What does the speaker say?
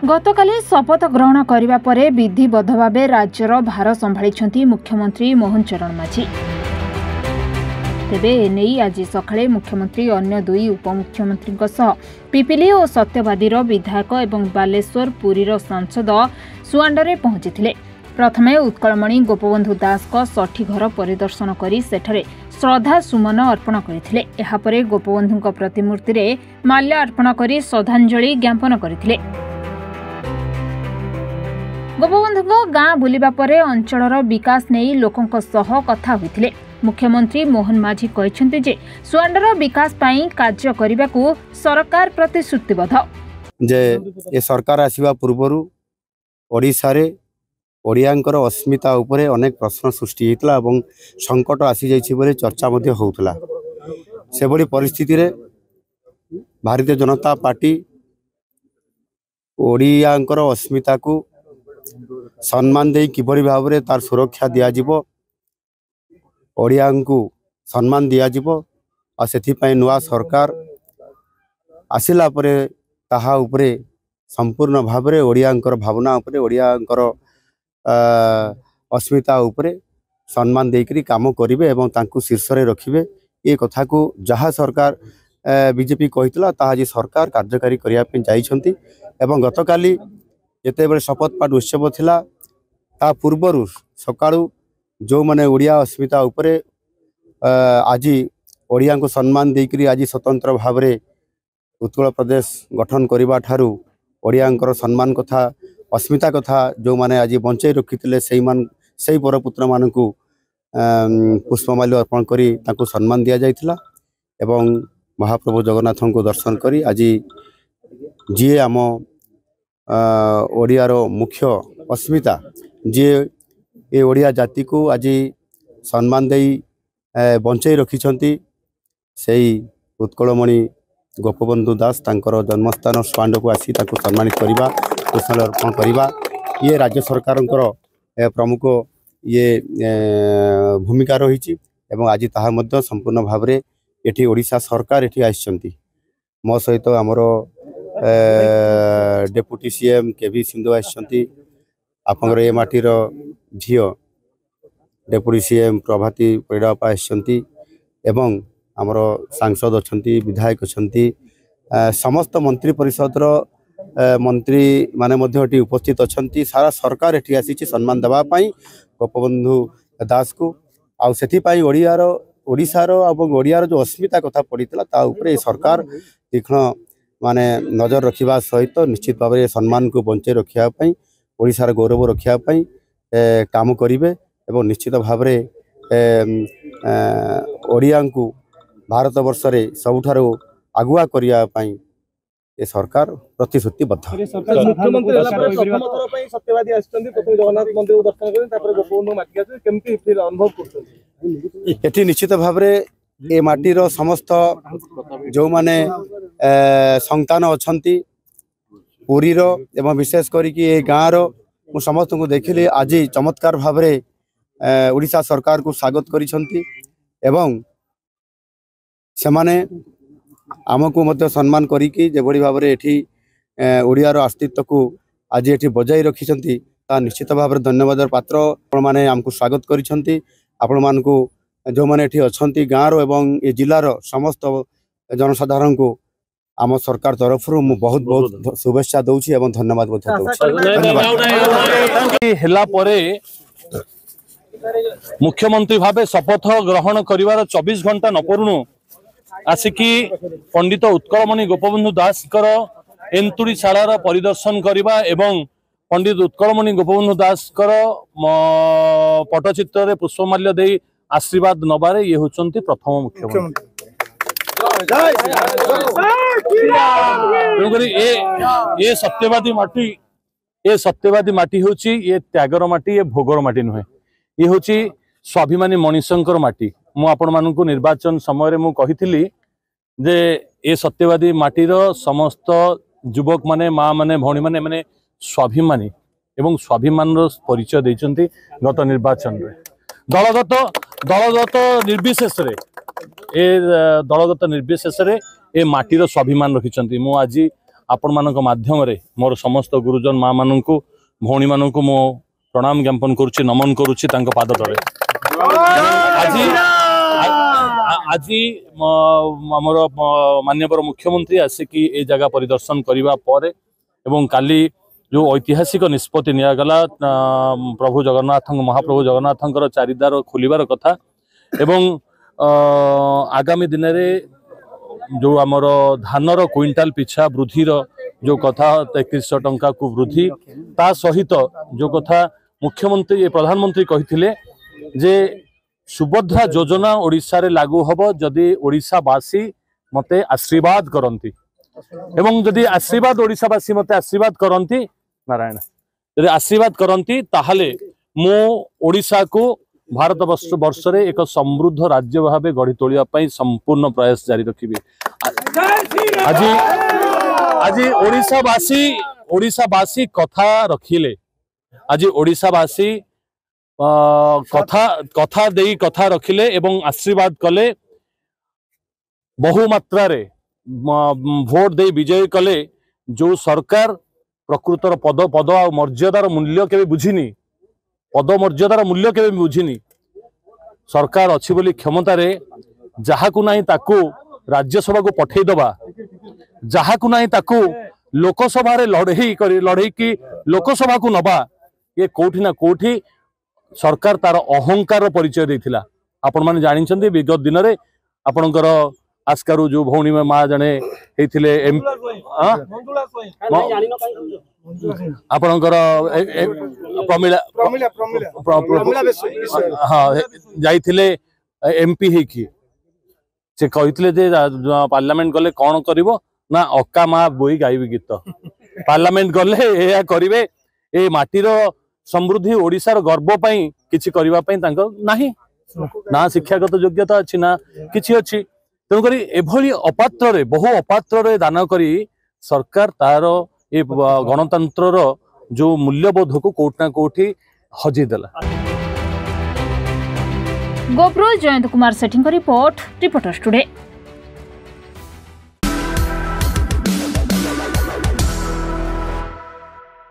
गतकाली शपथ ग्रहण करने पर विधिबद्ध भाव राज्यर भार संभाली मुख्यमंत्री मोहन चरण माझी। तेबे एने आज सकाळे मुख्यमंत्री अन्य दुई उपमुख्यमंत्री पिपिली और सत्यवादी विधायक एवं बालेश्वर पुरीर सांसद सुआंडरे पहुंची। प्रथमे उत्कलमणि गोपबंधु दास षठी घर परिदर्शन कर सेठरे श्रद्धा सुमन अर्पण करथिले। एहापरे गोपबंधु प्रतिमूर्ति रे माल्य अर्पण कर श्रद्धांजलि ज्ञापन करथिले। गोपबंधु गाँ बुलिबा परे अंचलर विकास नहीं लोकों सह कथा होइथिले। मुख्यमंत्री मोहन माझी कहते जे सुआंडर विकास पाई कार्य करने को सरकार प्रतिश्रुतिबद्ध। जे ए सरकार आसीबा पूर्वरु ओडिसा रे ओडियांकर अस्मिता उपरे अनेक प्रश्न सृष्टि होता और संकट आसी जाइछि बोले चर्चा मध्य होउतला। से बड़ी परिस्थिति रे भारतीय जनता पार्टी ओडियांकर अस्मिता को सम्मान दे किभली भाव में तार सुरक्षा दियाजिबो, ओडिया को सम्मान दियाजिबो और सेथिपाई नुआ सरकार आसिला परे ताहा उपरे संपूर्ण भाव में ओडियांकर भावना उपरे ओडियांकर अस्मिता उपरे सम्मान देकरी काम करिवे एवं तांकु शीर्ष रे रखिवे। ये कथा को जहाँ सरकार बीजेपी कहितला ताहा जी सरकार कार्यकारी करिया पे जाइछंती। एवं गतकाली जेतेबेले शपथ पाठ उत्सव थिला ता पूर्वरु सकाळु जो माने ओडिया अस्मिता उपरे आज ओडिया को सम्मान देकरी आज स्वतंत्र भाव में उत्कल प्रदेश गठन करबा ठारू ओडियांकर सम्मान कथा अस्मिता कथा जो माने आज बंचाई रखिथिले सेही परपुत्र मानकु पुष्पमाल्य अर्पण करी तांको सम्मान दिया जाइथिला। एवं महाप्रभु जगन्नाथ को दर्शन करी आज जी आम ओडियार मुख्य अस्मिता जी ए ओडिया जाति को आज सम्मान दे बंचाई रखिछंती सेही उत्कलमणि गोपबंधु दास तांकर जन्मस्थान स्वांड को आसी ताको सम्मानित करिबा पुष्पांजलि अर्पण करिबा ये राज्य सरकार प्रमुख ये भूमिका रही। एवं आज ताहा मध्य संपूर्ण भाव में एठी ओडिशा सरकार एठी आइछंती। मो सहित आमर डेप्यूटी सीएम केवी सिंधु आइछंती। आपनकर ए माटीर झियो डेप्यूटी सीएम प्रभाती परिडापा आइछंती एवं आमर सांसद अछंती, विधायक अछंती, समस्त मंत्री परिषद मंत्री माने मध्य एटी उपस्थित अछंती। सारा सरकार एटी आसीछि सम्मान देबा पई गोपबंधु दास को आ सेथि पई ओडिशार और ओडियार जो अस्मिता कथा पड़ीला ता उपरे सरकार तीक्ष्ण माने नजर रखिबा सहित निश्चित भाव में सम्मान को बंचे रखिया पई ओडिशार गौरव रखिया पई काम करिवे एवं निश्चित भाव में ओडिया को भारत वर्ष रे सबुठारो आगुआ करिया पई ए सरकार प्रतिश्रुतिबद्ध। एठी निश्चित भाव में ए माटीर समस्त जो माने संतान अछंती पुरीर एवं विशेष करिकि ए गाँव रो मु समस्त को देखिली आज चमत्कार भाव में ओडिशा सरकार को स्वागत करिसंती एवं सेमाने आमको मध्य सम्मान करिकि जेभली भाव में एठी ओडियार अस्तित्व को आज एठी बजाई रखिसंती ता निश्चित भाव में धन्यवाद पात्र। आपण माने आमको स्वागत करिसंती। आपण मानकु जो माने एठी अछंती गाँव रो एवं ए जिल्लार समस्त जनसाधारण को आम सरकार तरफ मु बहुत बहुत शुभेच्छा दउछि एवं धन्यवाद मुख्यमंत्री भावे शपथ ग्रहण करिवार 24 घंटा न परुणु आसिकी पंडित उत्कलमणि गोपबंधु दास एंतुड़ी शालार परिदर्शन करवा एवं पंडित उत्कलमणि गोपबंधु दास पटचित्र रे पुष्पमाल्य दे आशीर्वाद नबारे ये होचंती प्रथम मुख्यमंत्री। ये सत्यवादी माटी होची ये त्यागर माटी ये भोगर माटी नुहे ये होची स्वाभिमानी मनीषंकर माटी। मु आपण मानकु निर्वाचन समय मु कहिथिली जे ए सत्यवादी माटीर समस्त युवक माने माँ माने भौणी माने माने स्वाभिमानी एवं स्वाभिमान परिचय देइचंती। गत निर्वाचन रे दलगत निर्विशेष रे ए दलगत निर्विशेष रे ए माटीर स्वाभिमान रखिचंती। मु आज आपण मानक माध्यम रे मोर समस्त गुरुजन माँ मानक भौणी मानक मो प्रणाम ज्ञापन करुच्ची नमन करुच्ची तांको पाद तले। आज आमर माननीय मुख्यमंत्री आसिकी ए जगह परिदर्शन करने पर एवं काली जो ऐतिहासिक निष्पत्ति निगला प्रभु जगन्नाथ महाप्रभु जगन्नाथ चारिद्वार खोलिबार कथा एवं आगामी दिन में जो आमर धानर क्विंटाल पिछा वृद्धिर जो कथा 3100 टंका को वृद्धि ता सहित जो कथा मुख्यमंत्री प्रधानमंत्री कही जे सुभद्रा योजना ओडिशा रे लागू हबो जदि ओडिशावासी मते आशीर्वाद करंती एवं जदि आशीर्वाद ओडिशावासी मते आशीर्वाद करंती नारायण जदि आशीर्वाद करंती ताहले मो ओडिशा को भारत वर्ष रे एक समृद्ध राज्य भाव गढ़ी तोलिया पई संपूर्ण प्रयास जारी रखिबी। आज आज ओडिशावासी कथा रखिले आज ओडिशावासी कथा देई कथा रखिले एवं आशीर्वाद कले बहुमात्रा रे भोट दे विजय कले जो सरकार प्रकृतर पद पद आ मर्यादार मूल्य केबे बुझिनी पद मर्यादार मूल्य केबे बुझिनी सरकार अछि बोली क्षमता रे जहाकू नाही ताकू राज्यसभा को पठेई दबा जहाकू नाही ताकू लोकसभा रे लड़ई की लोकसभा को नबा ये कोठी ना कोठी सरकार तार अहंकार परिचय देथिला। आपण माने जानिछन्ती विगत दिन रे आपणकर आस्कारु जो भौणी माँ जने हेथिले आपणकर हाँ जाइथिले एमपी हेकी से कहिथिले जे पार्लियामेंट गले कोन करिवो ना अक्का माँ बोई गाइबी गीत पार्लियामेंट गले एया करिवे ए माटीर समृद्धि ओडिशार गर्व पई किछि करिवा पई तांको नाही ना शिक्षागत योग्यता अछि ना किछि अछि तेणु करी एभली अपात्र रे बहु अपात्र रे दान करी सरकार तार ए गणतंत्र रो जो मूल्यबोध को कोटना कोठी हजि देला। गोप्रो जयंत कुमार सेठी रिपोर्ट रिपोर्टर्स टुडे।